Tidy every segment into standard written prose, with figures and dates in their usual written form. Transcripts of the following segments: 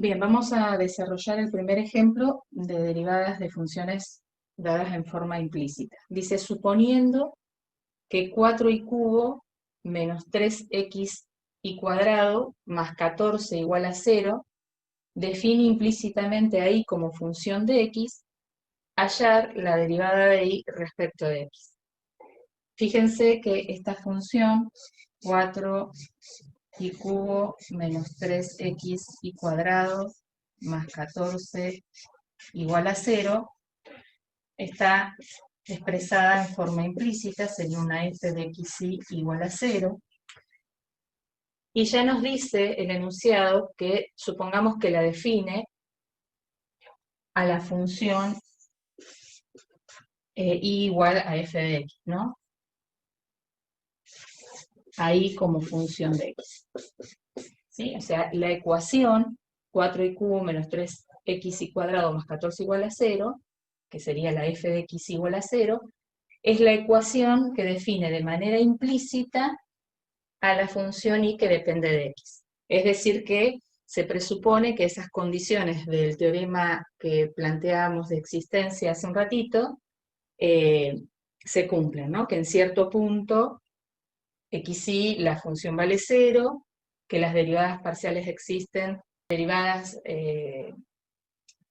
Bien, vamos a desarrollar el primer ejemplo de derivadas de funciones dadas en forma implícita. Dice, suponiendo que 4y cubo menos 3x y cuadrado más 14 igual a 0, define implícitamente ahí como función de x, hallar la derivada de y respecto de x. Fíjense que esta función 4y cubo menos 3x y cuadrado más 14 igual a 0 está expresada en forma implícita, sería una f de xy igual a 0. Y ya nos dice el enunciado que supongamos que la define a la función y igual a f de x, ¿no? Ahí como función de x. ¿Sí? O sea, la ecuación 4y cubo menos 3x y cuadrado más 14 igual a 0, que sería la f de x igual a 0, es la ecuación que define de manera implícita a la función y que depende de x. Es decir, que se presupone que esas condiciones del teorema que planteábamos de existencia hace un ratito se cumplen, ¿no? Que en cierto punto xy la función vale 0, que las derivadas parciales existen, derivadas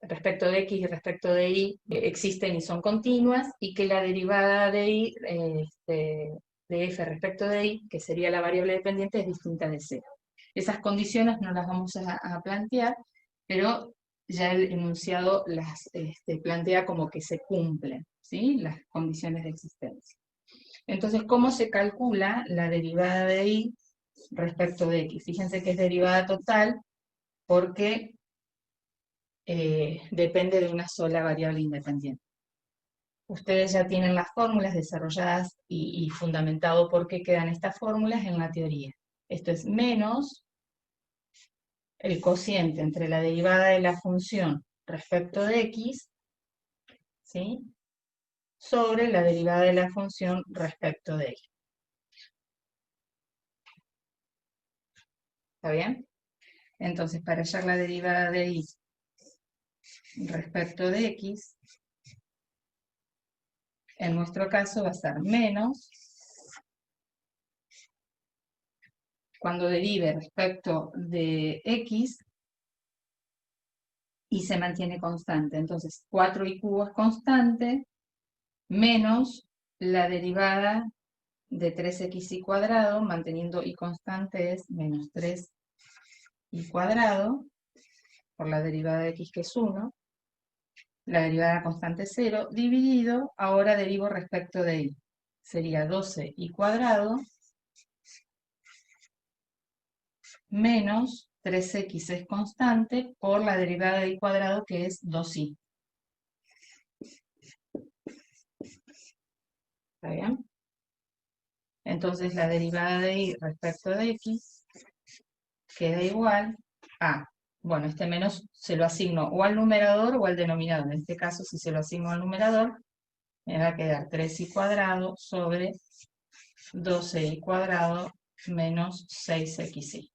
respecto de x y respecto de y existen y son continuas, y que la derivada de y de f respecto de y, que sería la variable dependiente, es distinta de 0. Esas condiciones no las vamos a plantear, pero ya el enunciado las plantea como que se cumplen, ¿sí? Las condiciones de existencia. Entonces, ¿cómo se calcula la derivada de y respecto de x? Fíjense que es derivada total porque depende de una sola variable independiente. Ustedes ya tienen las fórmulas desarrolladas y fundamentado por qué quedan estas fórmulas en la teoría. Esto es menos el cociente entre la derivada de la función respecto de x, ¿sí?, sobre la derivada de la función respecto de y. ¿Está bien? Entonces, para hallar la derivada de y respecto de x, en nuestro caso va a ser menos, cuando derive respecto de x y se mantiene constante. Entonces, 4y cubo es constante, menos la derivada de 3x cuadrado, manteniendo y constante es menos 3y cuadrado, por la derivada de x que es 1, la derivada constante es 0, dividido, ahora derivo respecto de y. Sería 12y cuadrado menos 3x es constante por la derivada de y cuadrado que es 2y. ¿Está bien? Entonces la derivada de y respecto de x queda igual a, bueno, este menos se lo asigno o al numerador o al denominador. En este caso, si se lo asigno al numerador, me va a quedar 3y cuadrado sobre 12y cuadrado menos 6xy.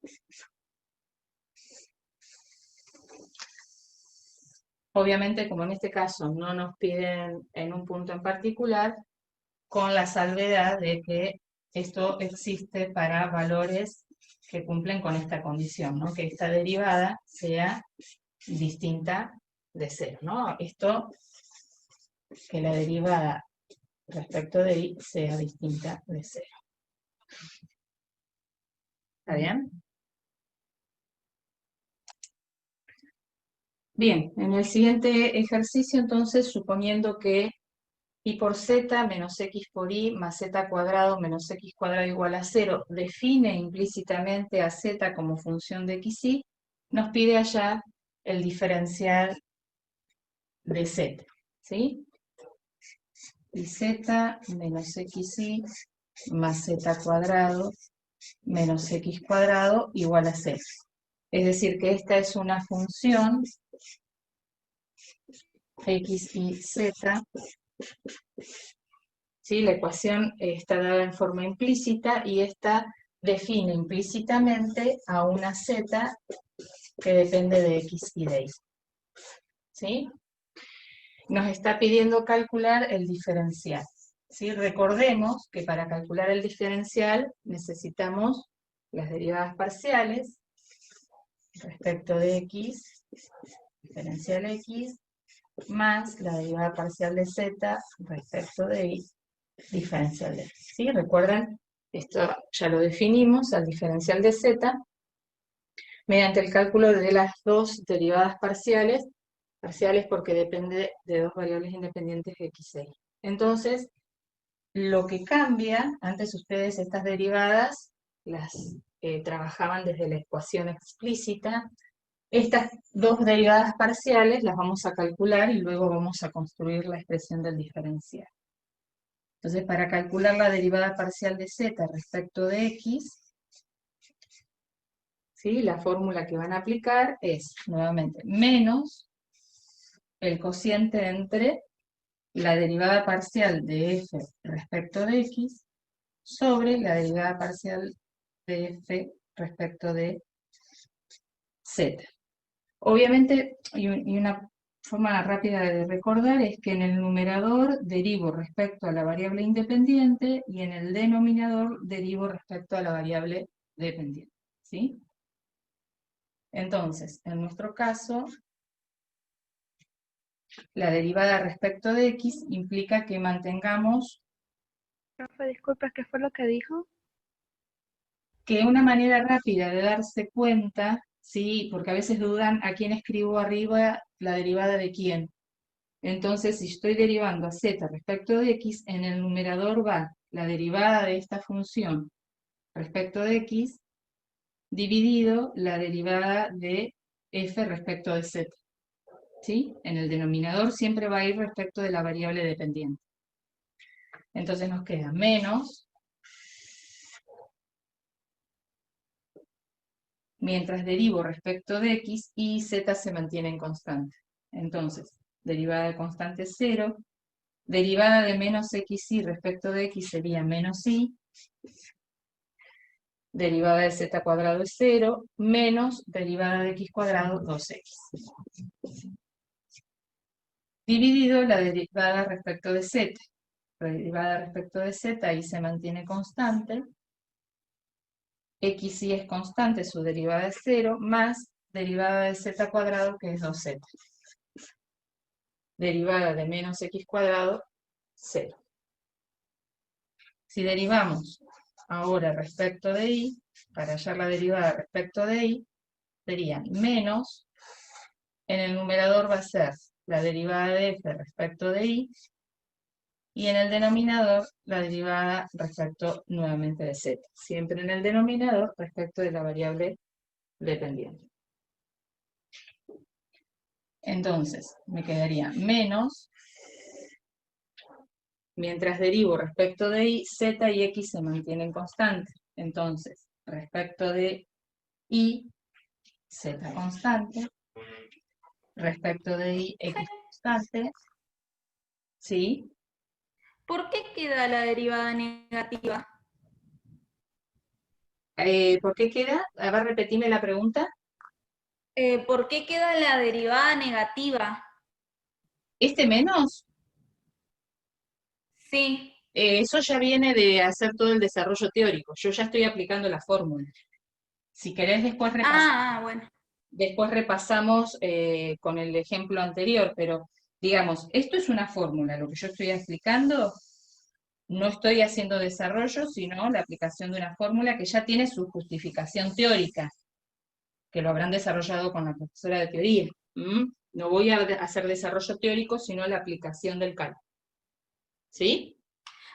Obviamente, como en este caso no nos piden en un punto en particular, con la salvedad de que esto existe para valores que cumplen con esta condición, ¿no? Que esta derivada sea distinta de 0, ¿no? Esto, que la derivada respecto de y sea distinta de 0. ¿Está bien? Bien, en el siguiente ejercicio, entonces, suponiendo que y por z menos x por y más z cuadrado menos x cuadrado igual a 0 define implícitamente a z como función de xy, nos pide hallar el diferencial de z, ¿sí? Y z menos xy más z cuadrado menos x cuadrado igual a 0. Es decir, que esta es una función x y z, ¿sí? La ecuación está dada en forma implícita y esta define implícitamente a una z que depende de x y de y. ¿Sí? Nos está pidiendo calcular el diferencial. ¿Sí? Recordemos que para calcular el diferencial necesitamos las derivadas parciales respecto de x, diferencial x, más la derivada parcial de z respecto de y, diferencial de x. ¿Sí? Recuerden, esto ya lo definimos, al diferencial de z, mediante el cálculo de las dos derivadas parciales porque depende de dos variables independientes x e y. Entonces, lo que cambia, antes ustedes estas derivadas las trabajaban desde la ecuación explícita. Estas dos derivadas parciales las vamos a calcular y luego vamos a construir la expresión del diferencial. Entonces, para calcular la derivada parcial de z respecto de x, ¿sí? La fórmula que van a aplicar es, nuevamente, menos el cociente entre la derivada parcial de f respecto de x sobre la derivada parcial de f respecto de z. Obviamente, y una forma rápida de recordar es que en el numerador derivo respecto a la variable independiente y en el denominador derivo respecto a la variable dependiente. ¿Sí? Entonces, en nuestro caso, la derivada respecto de x implica que mantengamos Profe, disculpa, ¿qué fue lo que dijo? que una manera rápida de darse cuenta, ¿sí? Porque a veces dudan a quién escribo arriba la derivada de quién. Entonces, si estoy derivando a z respecto de x, en el numerador va la derivada de esta función respecto de x, dividido la derivada de f respecto de z. ¿Sí? En el denominador siempre va a ir respecto de la variable dependiente. Entonces nos queda menos, mientras derivo respecto de x, y z se mantienen constantes. Entonces, derivada de constante es 0, derivada de menos xy respecto de x sería menos y, derivada de z cuadrado es 0, menos derivada de x cuadrado 2x. Dividido la derivada respecto de z. La derivada respecto de z ahí se mantiene constante. X y es constante, su derivada es 0, más derivada de z cuadrado que es 2z. Derivada de menos x cuadrado, 0. Si derivamos ahora respecto de y, para hallar la derivada respecto de y, sería menos, en el numerador va a ser la derivada de f respecto de y, y en el denominador la derivada respecto nuevamente de z. Siempre en el denominador respecto de la variable dependiente. Entonces, me quedaría menos, mientras derivo respecto de y, z y x se mantienen constantes. Entonces, respecto de y, z constante, respecto de y, x constante, ¿sí? ¿Por qué queda la derivada negativa? ¿Por qué queda? A ver, repetime la pregunta. ¿Por qué queda la derivada negativa? ¿Este menos? Sí. Eso ya viene de hacer todo el desarrollo teórico. Yo ya estoy aplicando la fórmula. Si querés, Bueno. después repasamos con el ejemplo anterior, pero digamos, esto es una fórmula. Lo que yo estoy explicando, no estoy haciendo desarrollo, sino la aplicación de una fórmula que ya tiene su justificación teórica, que lo habrán desarrollado con la profesora de teoría. No voy a hacer desarrollo teórico, sino la aplicación del cálculo. ¿Sí?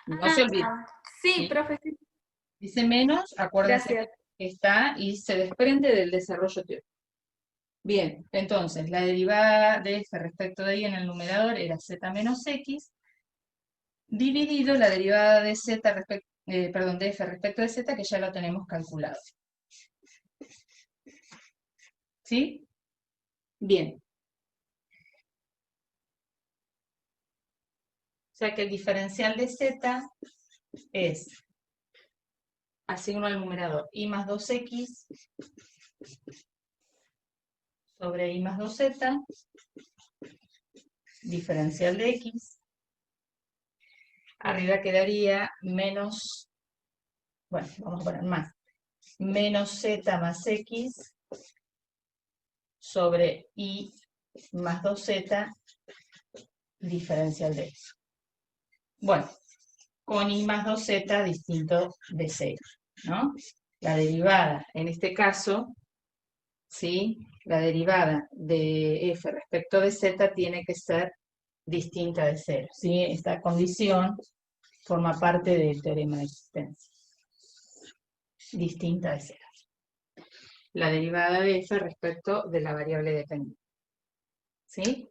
No se olviden. Sí, ¿Sí? profe, sí. Dice menos, acuérdense Gracias. que está y se desprende del desarrollo teórico. Bien, entonces, la derivada de f respecto de y en el numerador era z menos x, dividido la derivada de z de f respecto de z, que ya lo tenemos calculado. ¿Sí? Bien. O sea que el diferencial de z es, asigno al numerador, y más 2x sobre I más 2Z, diferencial de X. Arriba quedaría menos, bueno, vamos a poner más, menos Z más X sobre I más 2Z, diferencial de X. Bueno, con I más 2Z distinto de 0, ¿no? La derivada, en este caso, ¿sí? La derivada de f respecto de z tiene que ser distinta de 0, ¿sí? Esta condición forma parte del teorema de existencia. Distinta de 0. La derivada de f respecto de la variable dependiente. ¿Sí?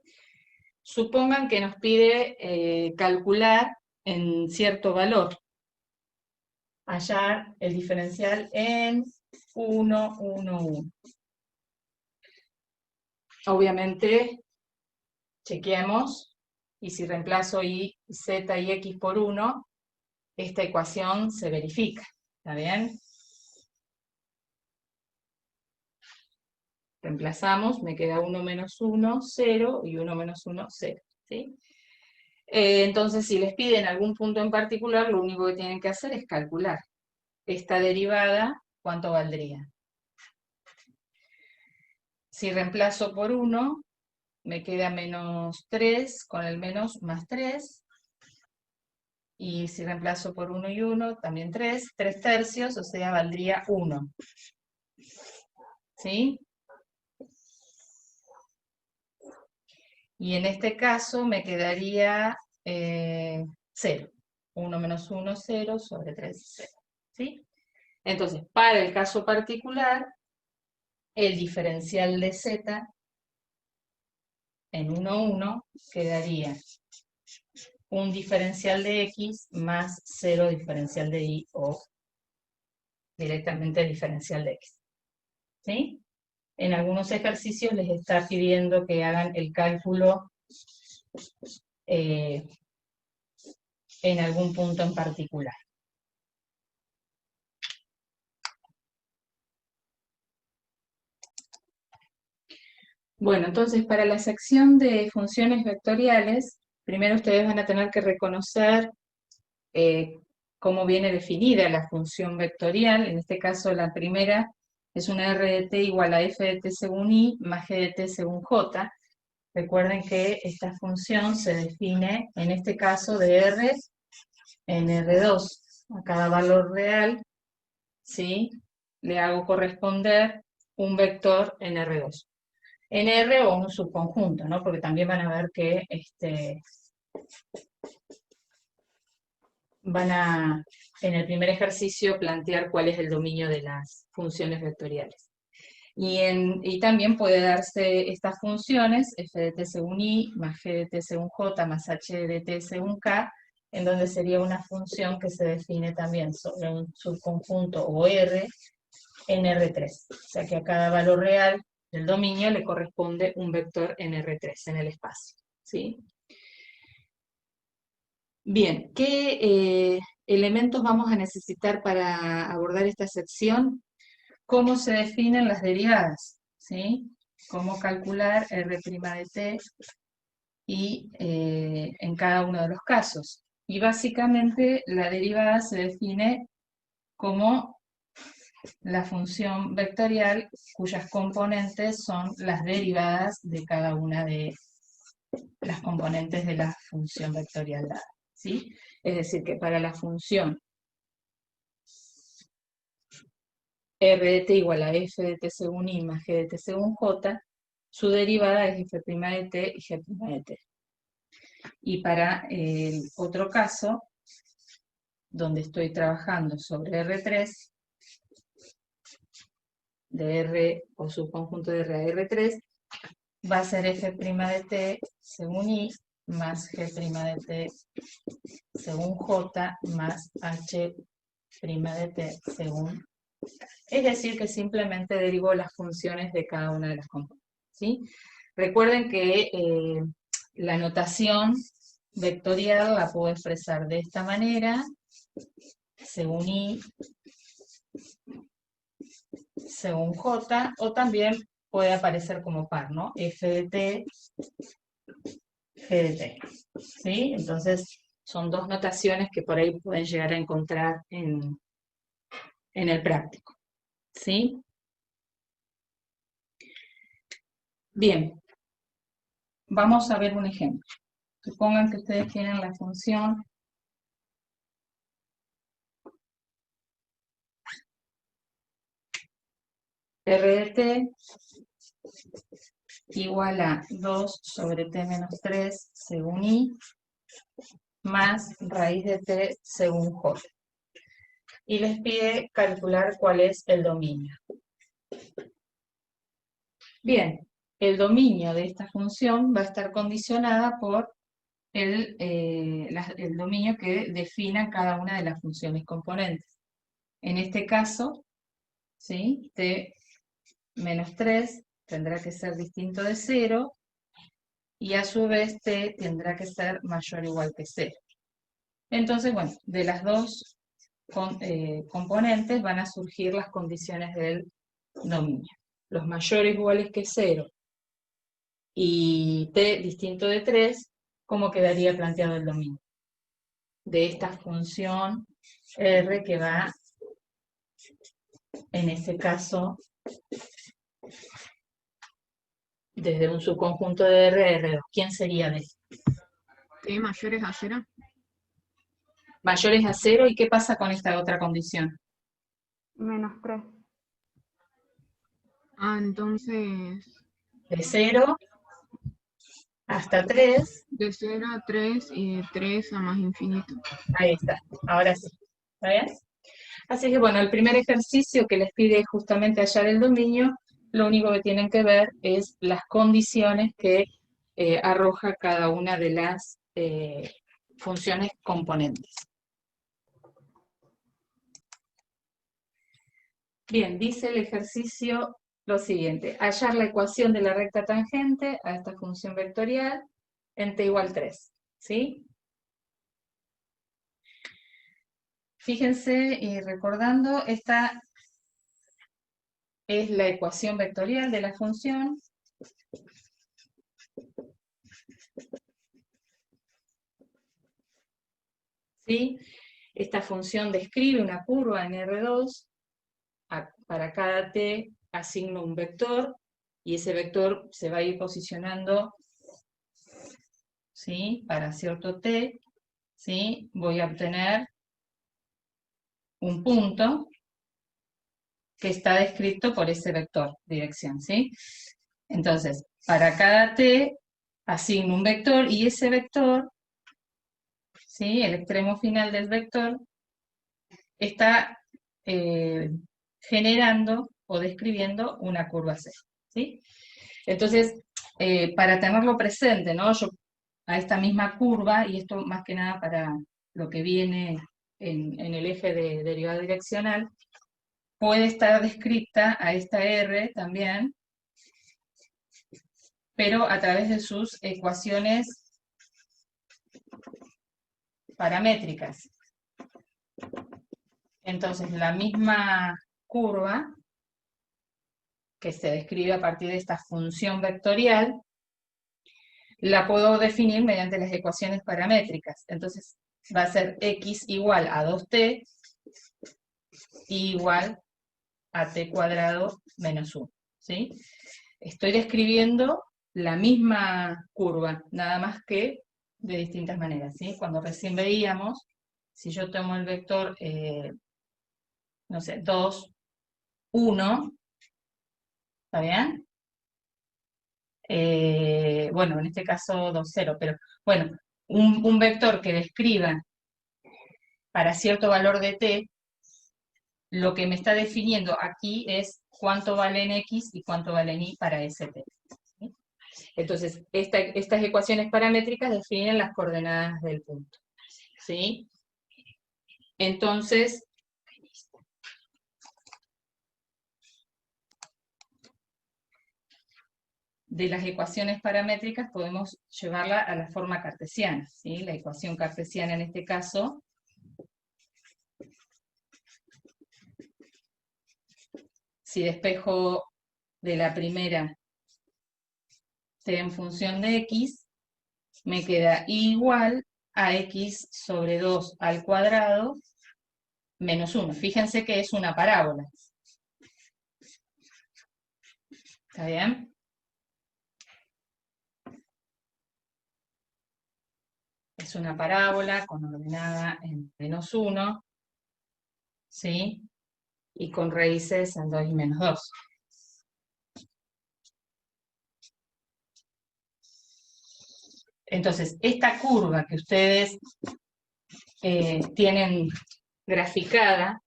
Supongan que nos pide calcular en cierto valor, hallar el diferencial en 1, 1, 1. Obviamente, chequeemos, y si reemplazo y z y x por 1, esta ecuación se verifica. ¿Está bien? Reemplazamos, me queda 1 menos 1, 0, y 1 menos 1, 0. ¿Sí? Entonces, si les piden algún punto en particular, lo único que tienen que hacer es calcular esta derivada, ¿cuánto valdría? Si reemplazo por 1, me queda menos 3, con el menos más 3. Y si reemplazo por 1 y 1, también 3. 3 tercios, o sea, valdría 1. ¿Sí? Y en este caso me quedaría 0. 1 menos 1, 0, sobre 3, 0. ¿Sí? Entonces, para el caso particular, el diferencial de z en 1, 1 quedaría un diferencial de x más 0 diferencial de y, o directamente diferencial de x. ¿Sí? En algunos ejercicios les está pidiendo que hagan el cálculo en algún punto en particular. Bueno, entonces para la sección de funciones vectoriales, primero ustedes van a tener que reconocer cómo viene definida la función vectorial. En este caso la primera es una r de t igual a f de t según i más g de t según j. Recuerden que esta función se define, en este caso, de r en R2. A cada valor real, ¿sí?, le hago corresponder un vector en R2. En R o un subconjunto, ¿no? Porque también van a ver que van a, en el primer ejercicio, plantear cuál es el dominio de las funciones vectoriales. Y también puede darse estas funciones, f de t según i, más g de t según j, más h de t según k, en donde sería una función que se define también sobre un subconjunto o R en R3. O sea que a cada valor real del dominio le corresponde un vector en R3, en el espacio. ¿Sí? Bien, ¿qué elementos vamos a necesitar para abordar esta sección? ¿Cómo se definen las derivadas? ¿Sí? Cómo calcular R' de t y en cada uno de los casos. Y básicamente la derivada se define como la función vectorial cuyas componentes son las derivadas de cada una de las componentes de la función vectorial dada. ¿Sí? Es decir, que para la función r de t igual a f de t según i más g de t según j, su derivada es f' de t y g' de t. Y para el otro caso, donde estoy trabajando sobre R3, de R o subconjunto de R a R3, va a ser f' de t según i más g' de t según j más h' de t según. Es decir, que simplemente derivo las funciones de cada una de las componentes. ¿Sí? Recuerden que la notación vectorial la puedo expresar de esta manera, según i, según j, o también puede aparecer como par, ¿no? F de t, G de t. ¿Sí? Entonces, son dos notaciones que por ahí pueden llegar a encontrar en el práctico. ¿Sí? Bien. Vamos a ver un ejemplo. Supongan que ustedes tienen la función R de t igual a 2 sobre t menos 3 según i más raíz de t según j. Y les pide calcular cuál es el dominio. Bien, el dominio de esta función va a estar condicionada por el dominio que defina cada una de las funciones componentes. En este caso, ¿sí? T menos 3 tendrá que ser distinto de 0 y a su vez t tendrá que ser mayor o igual que 0. Entonces, bueno, de las dos componentes van a surgir las condiciones del dominio. Los mayores iguales que 0 y t distinto de 3, ¿cómo quedaría planteado el dominio? De esta función r que va, en este caso, desde un subconjunto de R, R2. ¿Quién sería de? T mayores a 0. Mayores a 0, ¿y qué pasa con esta otra condición? Menos 3. Entonces, De 0 hasta 3. de 0 a 3 y de 3 a más infinito. Ahí está, ahora sí. ¿Está bien? Así que bueno, el primer ejercicio que les pide justamente hallar el dominio, lo único que tienen que ver es las condiciones que arroja cada una de las funciones componentes. Bien, dice el ejercicio lo siguiente: hallar la ecuación de la recta tangente a esta función vectorial en t igual 3, ¿sí? Fíjense y recordando, esta es la ecuación vectorial de la función. ¿Sí? Esta función describe una curva en R2, para cada t asigno un vector, y ese vector se va a ir posicionando, ¿sí? Para cierto t, ¿sí? Voy a obtener un punto que está descrito por ese vector, dirección, ¿sí? Entonces, para cada t asigno un vector, y ese vector, ¿sí? El extremo final del vector está generando o describiendo una curva C, ¿sí? Entonces, para tenerlo presente, ¿no? Yo a esta misma curva, y esto más que nada para lo que viene en el eje de derivada direccional, puede estar descrita a esta R también, pero a través de sus ecuaciones paramétricas. Entonces, la misma curva que se describe a partir de esta función vectorial, la puedo definir mediante las ecuaciones paramétricas. Entonces, va a ser x igual a 2t igual a t cuadrado menos 1, ¿sí? Estoy describiendo la misma curva, nada más que de distintas maneras, ¿sí? Cuando recién veíamos, si yo tomo el vector, no sé, 2, 1, ¿está bien? Bueno, en este caso 2, 0, pero bueno, un vector que describa para cierto valor de t, lo que me está definiendo aquí es cuánto vale en x y cuánto vale en y para ese t, ¿sí? Entonces, estas ecuaciones paramétricas definen las coordenadas del punto, ¿sí? Entonces, de las ecuaciones paramétricas podemos llevarla a la forma cartesiana, ¿sí? La ecuación cartesiana en este caso, si despejo de la primera t en función de x, me queda igual a x sobre 2 al cuadrado menos 1. Fíjense que es una parábola. ¿Está bien? Es una parábola con ordenada en menos 1, ¿sí? Y con raíces en 2 y menos 2. Entonces, esta curva que ustedes tienen graficada,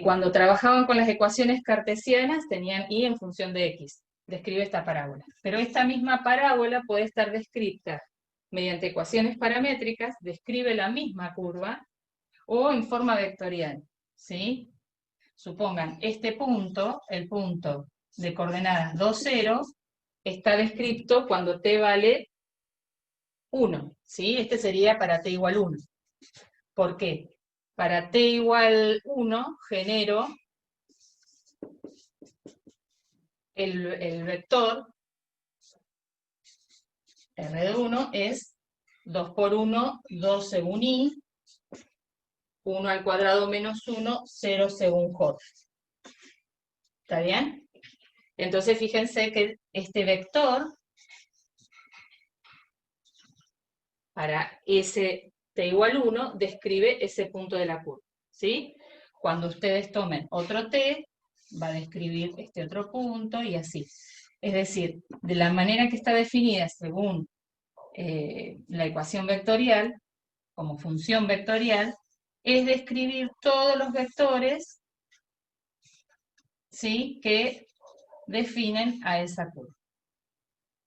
cuando trabajaban con las ecuaciones cartesianas tenían y en función de x. Describe esta parábola. Pero esta misma parábola puede estar descrita mediante ecuaciones paramétricas, describe la misma curva, o en forma vectorial, ¿sí? Supongan, este punto, el punto de coordenadas 2, 0, está descrito cuando t vale 1, ¿sí? Este sería para t igual 1. ¿Por qué? Para t igual 1 genero el vector R de 1 es 2 por 1, 2 según I, 1 al cuadrado menos 1, 0 según J. ¿Está bien? Entonces fíjense que este vector, para ese t igual 1, describe ese punto de la curva, ¿sí? Cuando ustedes tomen otro t, va a describir este otro punto y así. Es decir, de la manera que está definida según la ecuación vectorial, como función vectorial, es describir todos los vectores, ¿sí?, que definen a esa curva.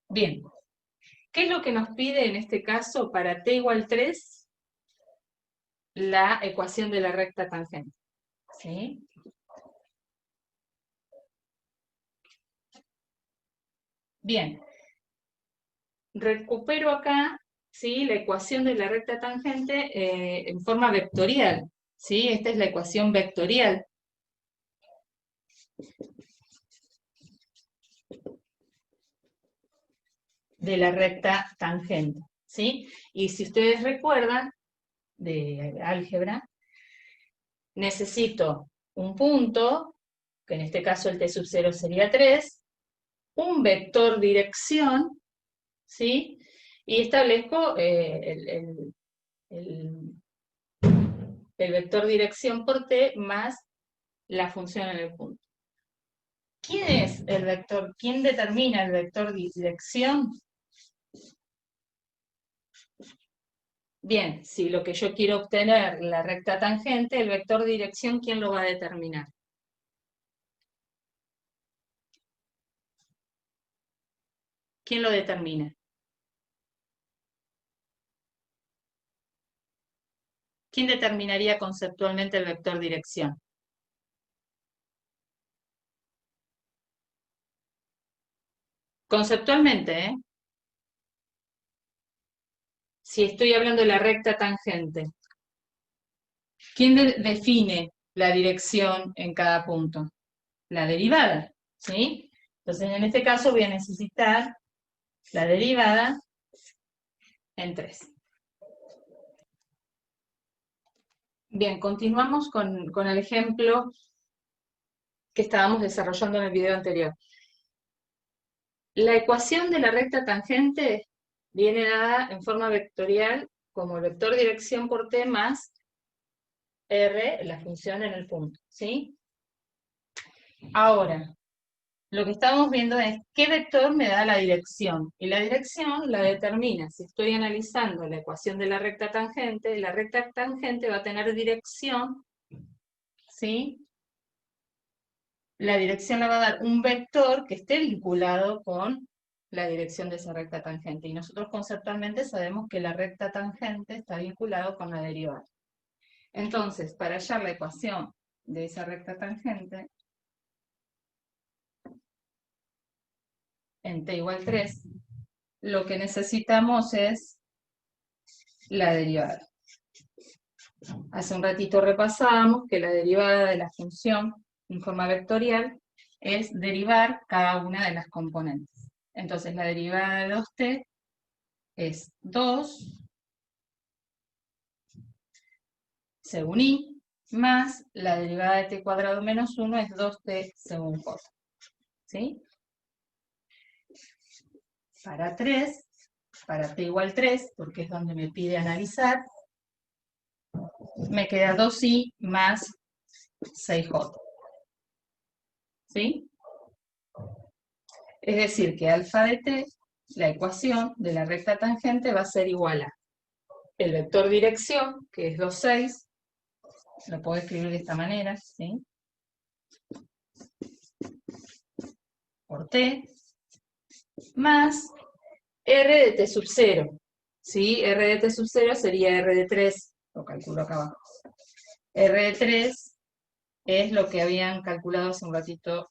Bien, ¿qué es lo que nos pide en este caso para t igual 3? La ecuación de la recta tangente, ¿sí? Bien, recupero acá, ¿sí?, la ecuación de la recta tangente en forma vectorial, ¿sí? Esta es la ecuación vectorial. De la recta tangente, ¿sí? Y si ustedes recuerdan de álgebra, necesito un punto, que en este caso el t sub 0 sería 3, un vector dirección, ¿sí? Y establezco el vector dirección por t más la función en el punto. ¿Quién es el vector? ¿Quién determina el vector dirección? Bien, si lo que yo quiero obtener, la recta tangente, el vector dirección, ¿quién lo va a determinar? ¿Quién lo determina? ¿Quién determinaría conceptualmente el vector dirección? Conceptualmente, ¿eh? Si estoy hablando de la recta tangente, ¿quién define la dirección en cada punto? La derivada, ¿sí? Entonces, en este caso voy a necesitar la derivada en 3. Bien, continuamos con el ejemplo que estábamos desarrollando en el video anterior. La ecuación de la recta tangente viene dada en forma vectorial como el vector dirección por t más r, la función en el punto, ¿sí? Ahora, lo que estamos viendo es qué vector me da la dirección. Y la dirección la determina, si estoy analizando la ecuación de la recta tangente va a tener dirección, ¿sí? La dirección le va a dar un vector que esté vinculado con la dirección de esa recta tangente. Y nosotros conceptualmente sabemos que la recta tangente está vinculado con la derivada. Entonces, para hallar la ecuación de esa recta tangente, en t igual 3, lo que necesitamos es la derivada. Hace un ratito repasábamos que la derivada de la función en forma vectorial es derivar cada una de las componentes. Entonces la derivada de 2t es 2 según y, más la derivada de t cuadrado menos 1 es 2t según j. ¿Sí? Para t igual 3, porque es donde me pide analizar, me queda 2i más 6j. ¿Sí? Es decir, que alfa de t, la ecuación de la recta tangente va a ser igual a el vector dirección, que es 2, 6, lo puedo escribir de esta manera, ¿sí? Por t, más r de t sub 0, ¿sí? R de t sub 0 sería r de 3, lo calculo acá abajo. R de 3 es lo que habían calculado hace un ratito,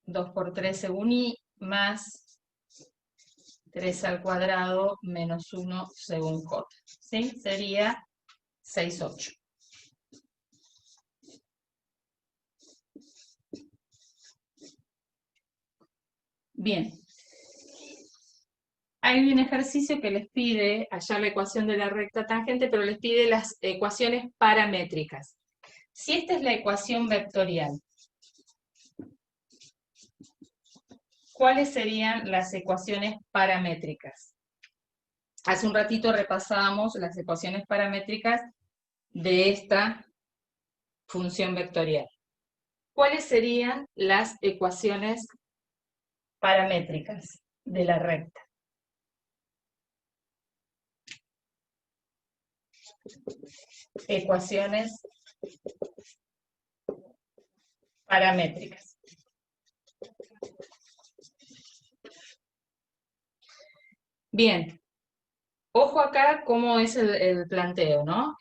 2 por 3 según y, más 3 al cuadrado menos 1 según j, ¿sí? Sería 6, 8. Bien. Hay un ejercicio que les pide hallar la ecuación de la recta tangente, pero les pide las ecuaciones paramétricas. Si esta es la ecuación vectorial, ¿cuáles serían las ecuaciones paramétricas? Hace un ratito repasábamos las ecuaciones paramétricas de esta función vectorial. ¿Cuáles serían las ecuaciones paramétricas de la recta? Ecuaciones paramétricas. Bien, ojo acá cómo es el planteo, ¿no?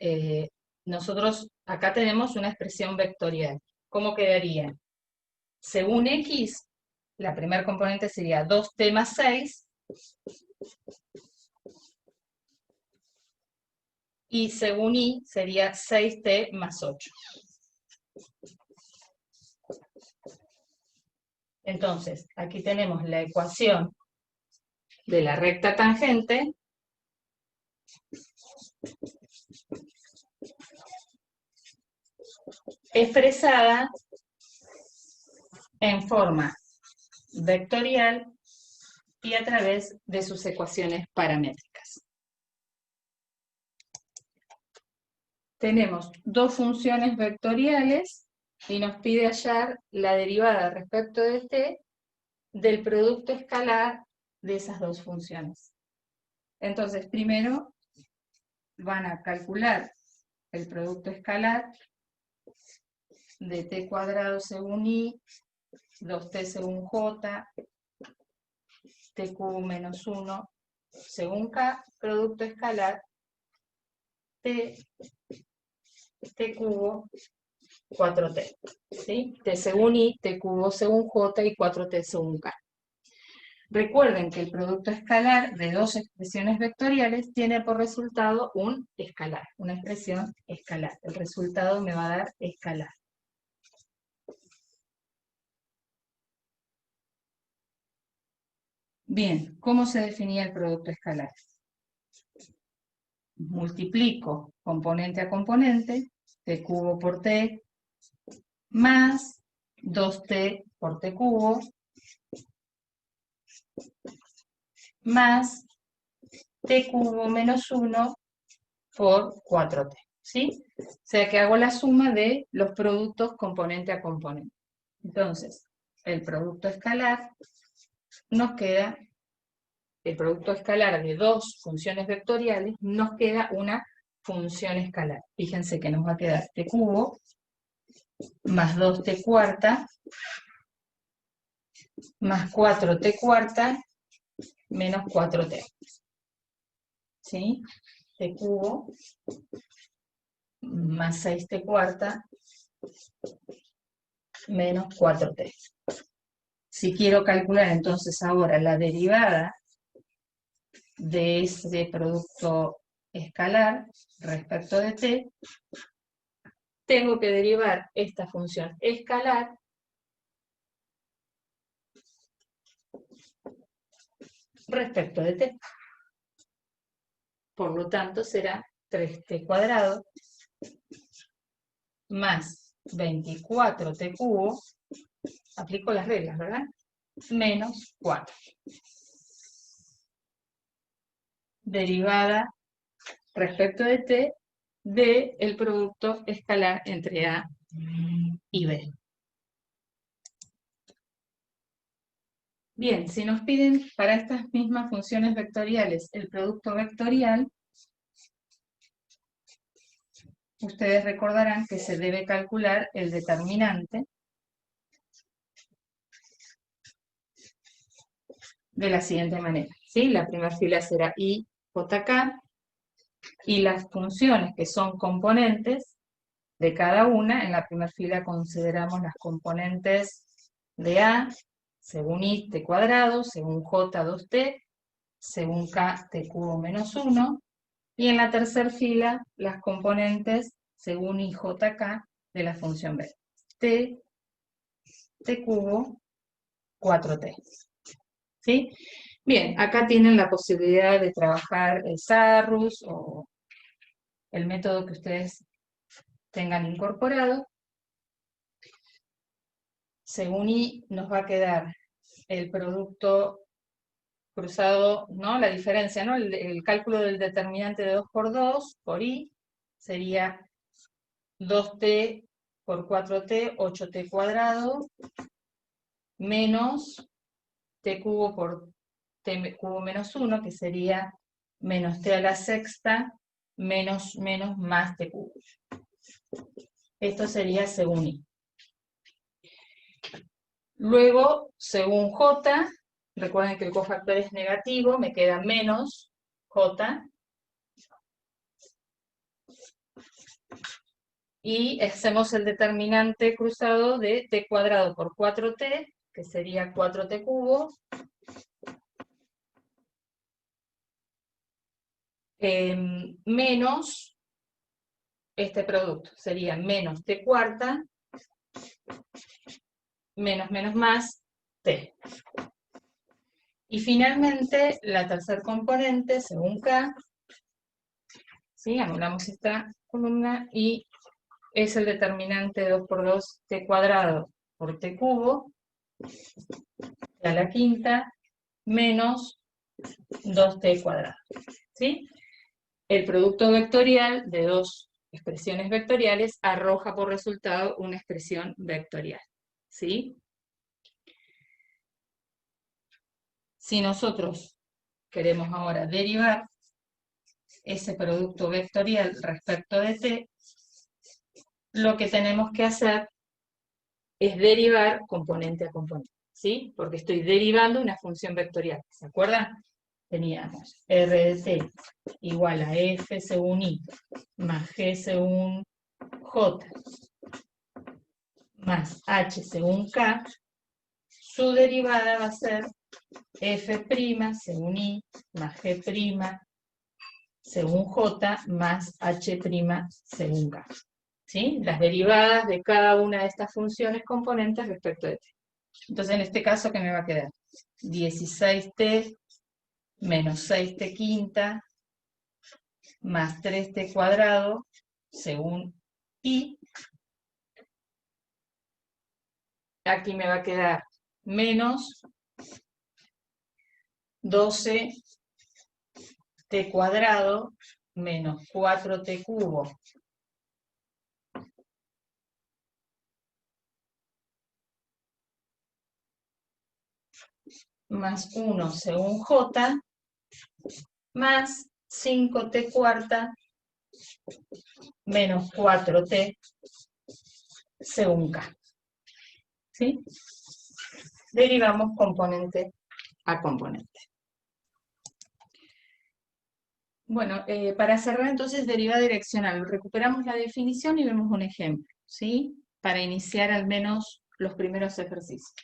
Nosotros acá tenemos una expresión vectorial. ¿Cómo quedaría? Según x, la primera componente sería 2t más 6, y según y sería 6t más 8. Entonces, aquí tenemos la ecuación de la recta tangente expresada en forma vectorial y a través de sus ecuaciones paramétricas. Tenemos dos funciones vectoriales y nos pide hallar la derivada respecto de t del producto escalar de esas dos funciones. Entonces, primero van a calcular el producto escalar de t cuadrado según i, 2t según j, t cubo menos 1 según k, producto escalar t cubo 4t, ¿sí? T según i, t cubo según j y 4t según k. Recuerden que el producto escalar de dos expresiones vectoriales tiene por resultado un escalar, una expresión escalar. El resultado me va a dar escalar. Bien, ¿cómo se definía el producto escalar? Multiplico componente a componente, t cubo por t, más 2t por t cubo, más t cubo menos 1 por 4t, ¿sí? O sea que hago la suma de los productos componente a componente. Entonces, el producto escalar nos queda, el producto escalar de dos funciones vectoriales, nos queda una función escalar. Fíjense que nos va a quedar t cubo más 2t cuarta más 4t cuarta menos 4t. ¿Sí? T cubo más 6t cuarta menos 4t. Si quiero calcular entonces ahora la derivada de ese producto escalar respecto de t, tengo que derivar esta función escalar respecto de t. Por lo tanto, será 3t cuadrado más 24t cubo, aplico las reglas, ¿verdad? Menos 4. Derivada respecto de t del producto escalar entre a y b. Bien, si nos piden para estas mismas funciones vectoriales el producto vectorial, ustedes recordarán que se debe calcular el determinante de la siguiente manera, ¿sí? La primera fila será i jk, y las funciones que son componentes de cada una, en la primera fila consideramos las componentes de a, según i, t cuadrado, según j, 2t, según k, t cubo menos 1, y en la tercera fila las componentes según i, j, k de la función b, t, t cubo, 4t. ¿Sí? Bien, acá tienen la posibilidad de trabajar el Sarrus o el método que ustedes tengan incorporado. Según i nos va a quedar el producto cruzado, ¿no? La diferencia, ¿no? El cálculo del determinante de 2 por 2 por i sería 2t por 4t, 8t cuadrado, menos t cubo por t cubo menos 1, que sería menos t a la sexta, menos más t cubo. Esto sería según i. Luego, según j, recuerden que el cofactor es negativo, me queda menos j, y hacemos el determinante cruzado de t cuadrado por 4t, que sería 4t cubo, menos este producto, sería menos t cuarta, menos más t. Y finalmente, la tercer componente, según k, ¿sí? Anulamos esta columna, y es el determinante de 2 por 2 t cuadrado por t cubo, a la quinta, menos 2t cuadrado. ¿Sí? El producto vectorial de dos expresiones vectoriales arroja por resultado una expresión vectorial. ¿Sí? Si nosotros queremos ahora derivar ese producto vectorial respecto de t, lo que tenemos que hacer es derivar componente a componente, ¿sí? Porque estoy derivando una función vectorial, ¿se acuerdan? Teníamos r de t igual a f según i más g según j más h según k, su derivada va a ser f' según i más g' según j más h' según k. ¿Sí? Las derivadas de cada una de estas funciones componentes respecto de t. Entonces, en este caso, ¿qué me va a quedar? 16t menos 6t quinta más 3t cuadrado según i. Aquí me va a quedar menos 12t cuadrado menos 4t cubo más 1 según j, más 5t cuarta menos 4t según k. ¿Sí? Derivamos componente a componente. Bueno, para cerrar entonces derivada direccional, recuperamos la definición y vemos un ejemplo, ¿sí? Para iniciar al menos los primeros ejercicios.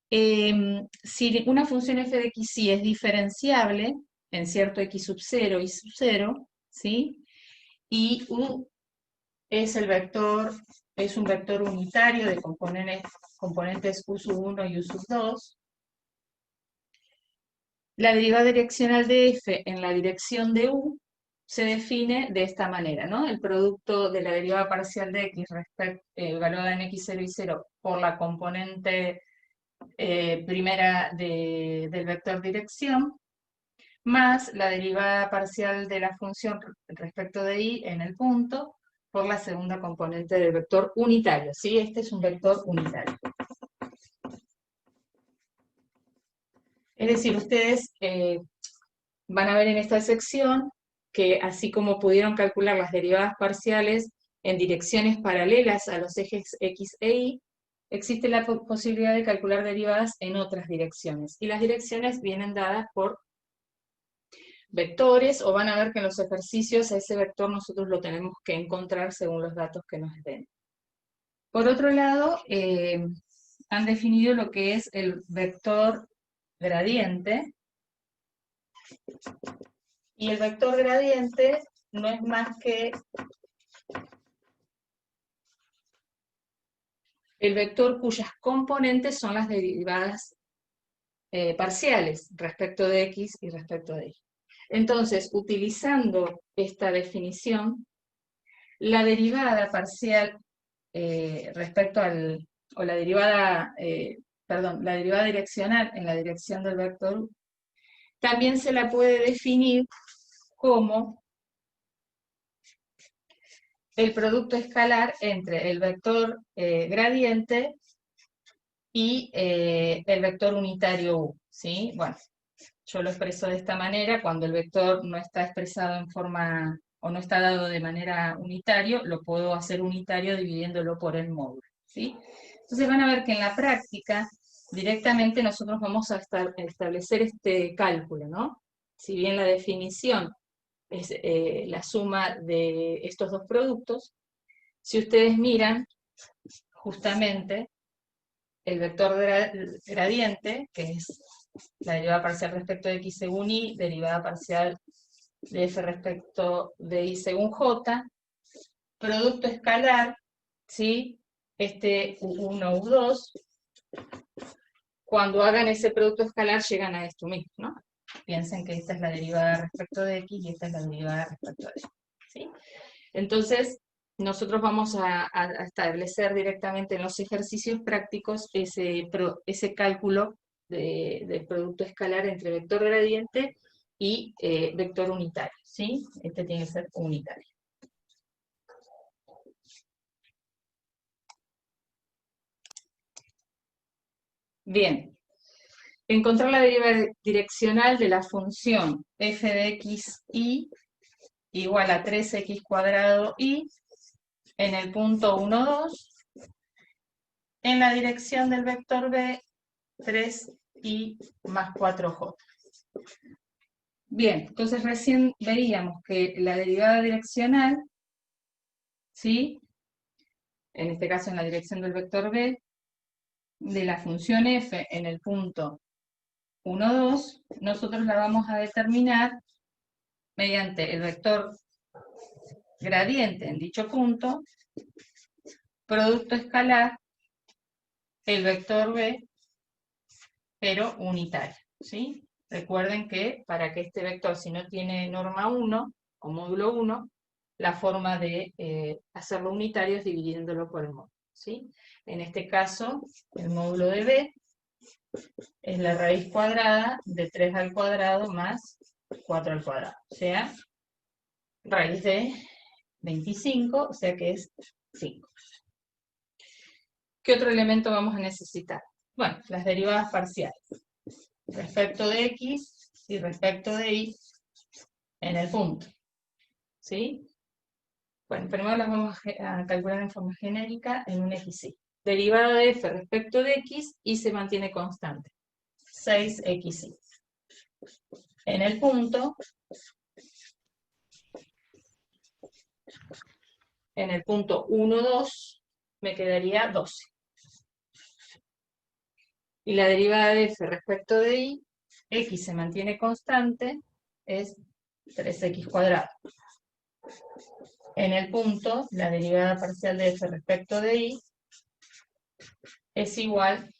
Si una función f de x y es diferenciable en cierto x sub 0 y sub 0, ¿sí? Y u es un vector unitario de componentes U sub 1 y U sub 2. La derivada direccional de f en la dirección de U se define de esta manera, ¿no? El producto de la derivada parcial de x evaluada en x0 y 0 por la componente primera del vector dirección, más la derivada parcial de la función respecto de y en el punto por la segunda componente del vector unitario, ¿sí? Este es un vector unitario. Es decir, ustedes van a ver en esta sección que así como pudieron calcular las derivadas parciales en direcciones paralelas a los ejes x e y, existe la posibilidad de calcular derivadas en otras direcciones. Y las direcciones vienen dadas por vectores, o van a ver que en los ejercicios a ese vector nosotros lo tenemos que encontrar según los datos que nos den. Por otro lado, han definido lo que es el vector gradiente, y el vector gradiente no es más que el vector cuyas componentes son las derivadas parciales respecto de x y respecto de y. Entonces, utilizando esta definición, la derivada parcial respecto al, o la derivada, la derivada direccional en la dirección del vector u, también se la puede definir como el producto escalar entre el vector gradiente y el vector unitario u, ¿sí? Bueno, yo lo expreso de esta manera: cuando el vector no está expresado en forma, o no está dado de manera unitario, lo puedo hacer unitario dividiéndolo por el módulo, ¿sí? Entonces van a ver que en la práctica directamente nosotros vamos a establecer este cálculo, ¿no? Si bien la definición es la suma de estos dos productos, si ustedes miran, justamente el vector gradiente, que es la derivada parcial respecto de x según y, derivada parcial de f respecto de y según j, producto escalar, ¿sí? Este U1, U2, cuando hagan ese producto escalar llegan a esto mismo, ¿no? Piensen que esta es la derivada respecto de x y esta es la derivada respecto de y, ¿sí? Entonces, nosotros vamos a establecer directamente en los ejercicios prácticos ese cálculo del producto escalar entre vector gradiente y vector unitario, ¿sí? Este tiene que ser unitario. Bien. Encontrar la derivada direccional de la función f de x y igual a 3x cuadrado y en el punto 1, 2, en la dirección del vector b, 3y más 4j. Bien, entonces recién veíamos que la derivada direccional, ¿sí? En este caso en la dirección del vector b, de la función f en el punto 1, 2, nosotros la vamos a determinar mediante el vector gradiente en dicho punto, producto escalar, el vector b, pero unitario, ¿sí? Recuerden que para que este vector, si no tiene norma 1 o módulo 1, la forma de hacerlo unitario es dividiéndolo por el módulo, ¿sí? En este caso, el módulo de b es la raíz cuadrada de 3 al cuadrado más 4 al cuadrado, o sea, raíz de 25, o sea que es 5. ¿Qué otro elemento vamos a necesitar? Bueno, las derivadas parciales respecto de x y respecto de y en el punto, ¿sí? Bueno, primero las vamos a calcular en forma genérica en un x y. Derivada de f respecto de x, y se mantiene constante, 6xy. En el punto, en el punto 1, 2, me quedaría 12. Y la derivada de f respecto de y, x se mantiene constante, es 3x cuadrado. en el punto, la derivada parcial de f respecto de y es igual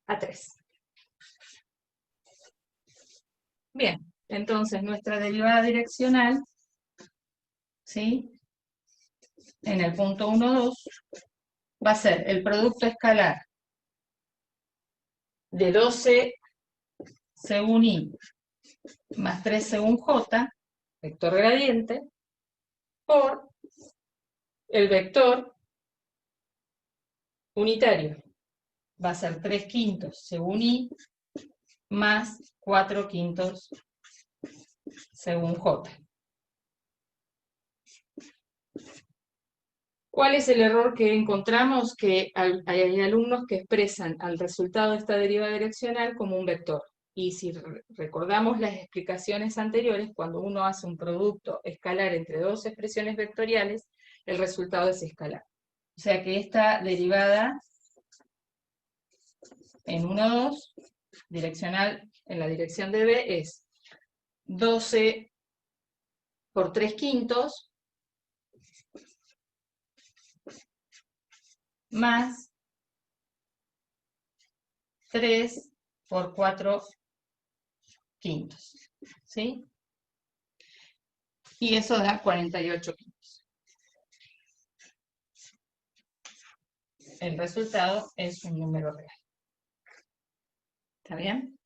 a 3. Bien, entonces nuestra derivada direccional, ¿sí?, en el punto 1, 2, va a ser el producto escalar de 12 según y más 3 según j, vector gradiente, por el vector unitario. Va a ser 3 quintos según y más 4 quintos según j. ¿Cuál es el error que encontramos? Que hay alumnos que expresan al resultado de esta derivada direccional como un vector. Y si recordamos las explicaciones anteriores, cuando uno hace un producto escalar entre dos expresiones vectoriales, el resultado es escalar. O sea que esta derivada en 1, 2, direccional en la dirección de B es 12 por 3 quintos más 3 por 4 quintos, ¿sí? Y eso da 48 quintos. El resultado es un número real. ¿Está bien?